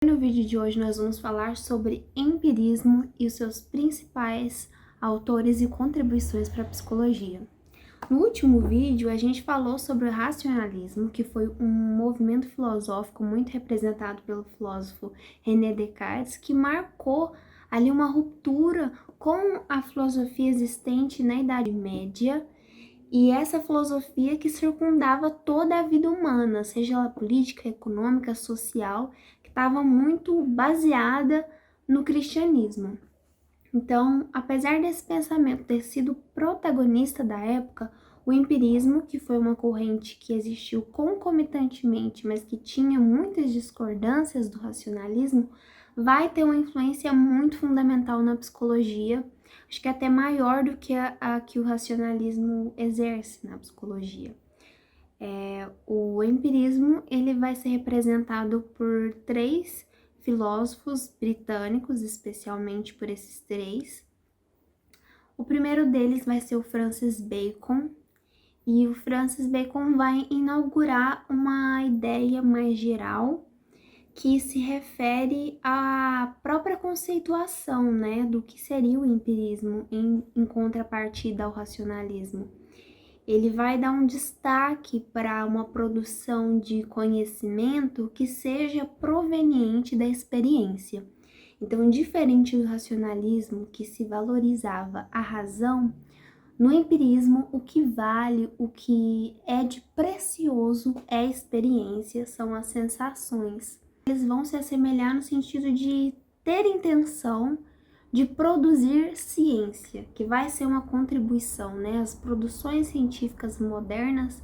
No vídeo de hoje nós vamos falar sobre empirismo e os seus principais autores e contribuições para a psicologia. No último vídeo a gente falou sobre o racionalismo, que foi um movimento filosófico muito representado pelo filósofo René Descartes, que marcou ali uma ruptura com a filosofia existente na Idade Média, e essa filosofia que circundava toda a vida humana, seja ela política, econômica, social, que estava muito baseada no cristianismo. Então, apesar desse pensamento ter sido protagonista da época, o empirismo, que foi uma corrente que existiu concomitantemente, mas que tinha muitas discordâncias do racionalismo, vai ter uma influência muito fundamental na psicologia, acho que até maior do que a que o racionalismo exerce na psicologia. O empirismo ele vai ser representado por três filósofos britânicos, especialmente por esses três. O primeiro deles vai ser o Francis Bacon, e o Francis Bacon vai inaugurar uma ideia mais geral que se refere à própria conceituação, né, do que seria o empirismo em contrapartida ao racionalismo. Ele vai dar um destaque para uma produção de conhecimento que seja proveniente da experiência. Então, diferente do racionalismo, que se valorizava a razão, no empirismo, o que vale, o que é de precioso é a experiência, são as sensações. Eles vão se assemelhar no sentido de ter intenção de produzir ciência, que vai ser uma contribuição, né? As produções científicas modernas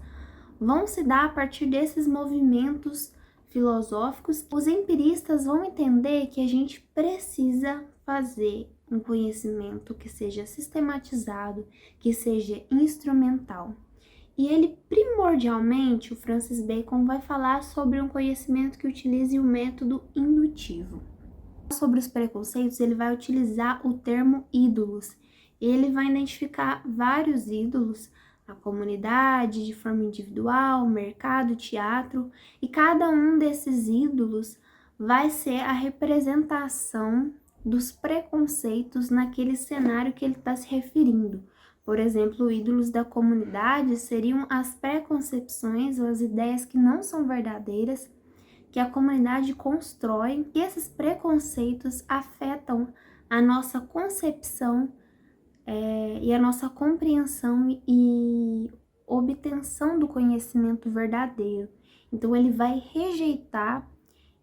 vão se dar a partir desses movimentos filosóficos. Os empiristas vão entender que a gente precisa fazer um conhecimento que seja sistematizado, que seja instrumental. E ele, primordialmente, o Francis Bacon vai falar sobre um conhecimento que utilize o método indutivo. Sobre os preconceitos, ele vai utilizar o termo ídolos. Ele vai identificar vários ídolos, a comunidade, de forma individual, mercado, teatro, e cada um desses ídolos vai ser a representação dos preconceitos naquele cenário que ele está se referindo. Por exemplo, ídolos da comunidade seriam as preconcepções ou as ideias que não são verdadeiras, que a comunidade constrói, e esses preconceitos afetam a nossa concepção e a nossa compreensão e obtenção do conhecimento verdadeiro. Então, ele vai rejeitar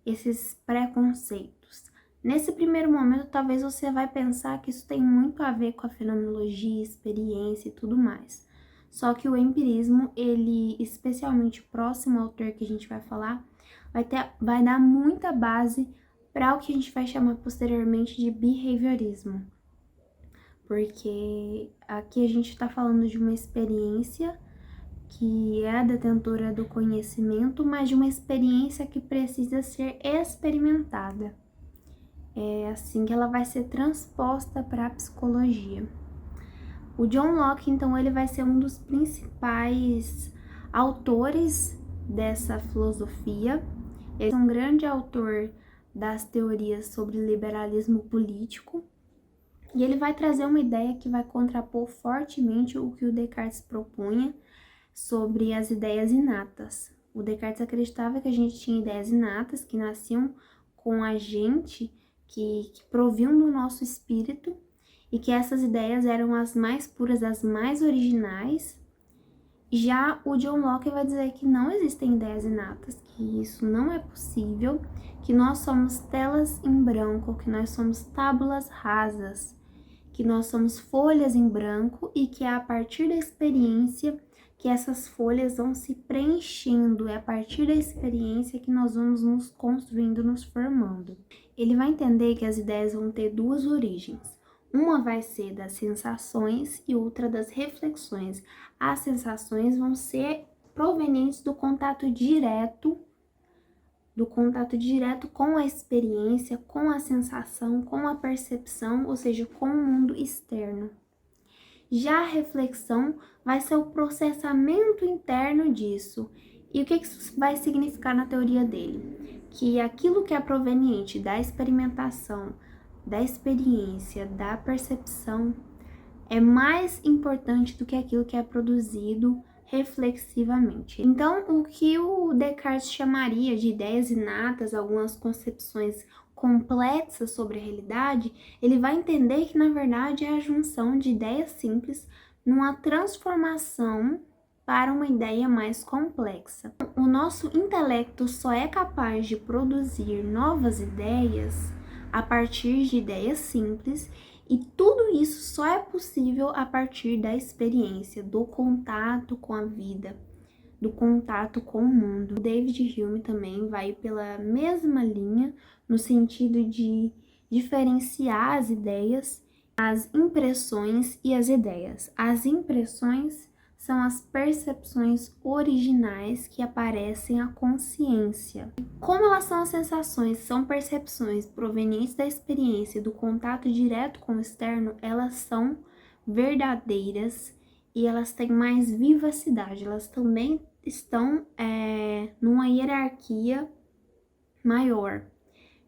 esses preconceitos. Nesse primeiro momento, talvez você vai pensar que isso tem muito a ver com a fenomenologia, experiência e tudo mais. Só que o empirismo, ele, especialmente o próximo autor que a gente vai falar, vai dar muita base para o que a gente vai chamar posteriormente de behaviorismo. Porque aqui a gente está falando de uma experiência que é a detentora do conhecimento, mas de uma experiência que precisa ser experimentada. É assim que ela vai ser transposta para a psicologia. O John Locke, então, ele vai ser um dos principais autores dessa filosofia. Ele é um grande autor das teorias sobre liberalismo político, e ele vai trazer uma ideia que vai contrapor fortemente o que o Descartes propunha sobre as ideias inatas. O Descartes acreditava que a gente tinha ideias inatas que nasciam com a gente, que provinham do nosso espírito, e que essas ideias eram as mais puras, as mais originais. Já o John Locke vai dizer que não existem ideias inatas, que isso não é possível, que nós somos telas em branco, que nós somos tábulas rasas, que nós somos folhas em branco e que é a partir da experiência que essas folhas vão se preenchendo, é a partir da experiência que nós vamos nos construindo, nos formando. Ele vai entender que as ideias vão ter duas origens. Uma vai ser das sensações e outra das reflexões. As sensações vão ser provenientes do contato direto com a experiência, com a sensação, com a percepção, ou seja, com o mundo externo. Já a reflexão vai ser o processamento interno disso. E o que isso vai significar na teoria dele? que aquilo que é proveniente da experimentação, da experiência, da percepção, é mais importante do que aquilo que é produzido reflexivamente. Então, o que o Descartes chamaria de ideias inatas, algumas concepções complexas sobre a realidade, ele vai entender que, na verdade, é a junção de ideias simples numa transformação para uma ideia mais complexa. O nosso intelecto só é capaz de produzir novas ideias a partir de ideias simples, e tudo isso só é possível a partir da experiência, do contato com a vida, do contato com o mundo. O David Hume também vai pela mesma linha, no sentido de diferenciar as ideias, as impressões e as ideias. As impressões são as percepções originais que aparecem à consciência. Como elas são as sensações, são percepções provenientes da experiência e do contato direto com o externo, elas são verdadeiras e elas têm mais vivacidade, elas também estão numa hierarquia maior.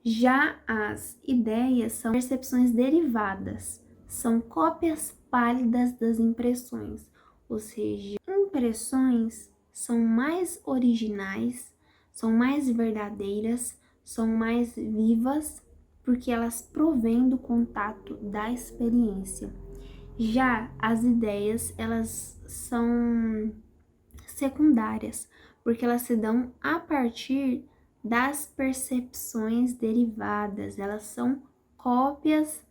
Já as ideias são percepções derivadas, são cópias pálidas das impressões, ou seja, impressões são mais originais, são mais verdadeiras, são mais vivas, porque elas provêm do contato da experiência. Já as ideias, elas são secundárias, porque elas se dão a partir das percepções derivadas, elas são cópias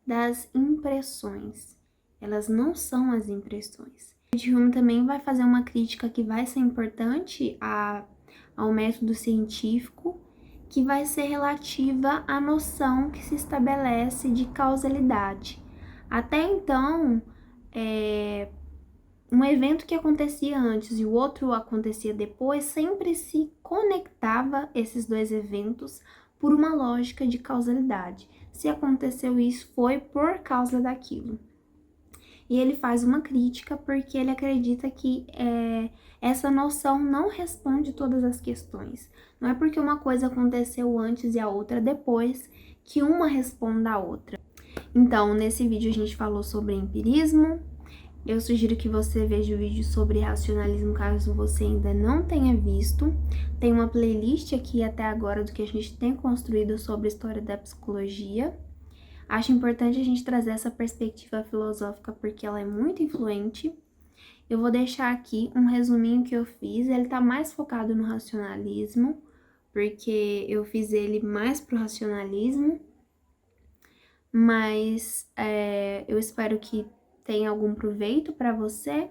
das impressões, elas não são as impressões. O Hume também vai fazer uma crítica que vai ser importante ao método científico, que vai ser relativa à noção que se estabelece de causalidade. Até então, um evento que acontecia antes e o outro acontecia depois, sempre se conectava esses dois eventos por uma lógica de causalidade. Se aconteceu isso, foi por causa daquilo. E ele faz uma crítica porque ele acredita que essa noção não responde todas as questões. Não é porque uma coisa aconteceu antes e a outra depois que uma responda à outra. Então, nesse vídeo a gente falou sobre empirismo. Eu sugiro que você veja o vídeo sobre racionalismo, caso você ainda não tenha visto. Tem uma playlist aqui até agora do que a gente tem construído sobre a história da psicologia. Acho importante a gente trazer essa perspectiva filosófica porque ela é muito influente. Eu vou deixar aqui um resuminho que eu fiz. Ele tá mais focado no racionalismo, porque eu fiz ele mais pro racionalismo. Mas eu espero que tenha algum proveito para você.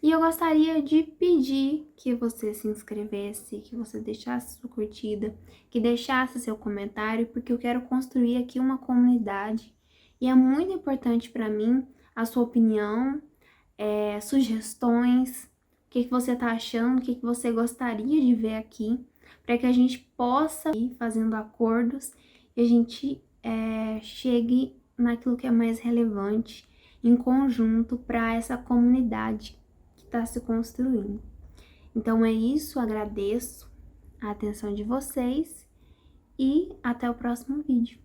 E eu gostaria de pedir que você se inscrevesse, que você deixasse sua curtida, que deixasse seu comentário, porque eu quero construir aqui uma comunidade. E é muito importante para mim a sua opinião, sugestões, o que você tá achando, o que você gostaria de ver aqui, para que a gente possa ir fazendo acordos e a gente chegue naquilo que é mais relevante em conjunto para essa comunidade que está se construindo. Então é isso, agradeço a atenção de vocês e até o próximo vídeo.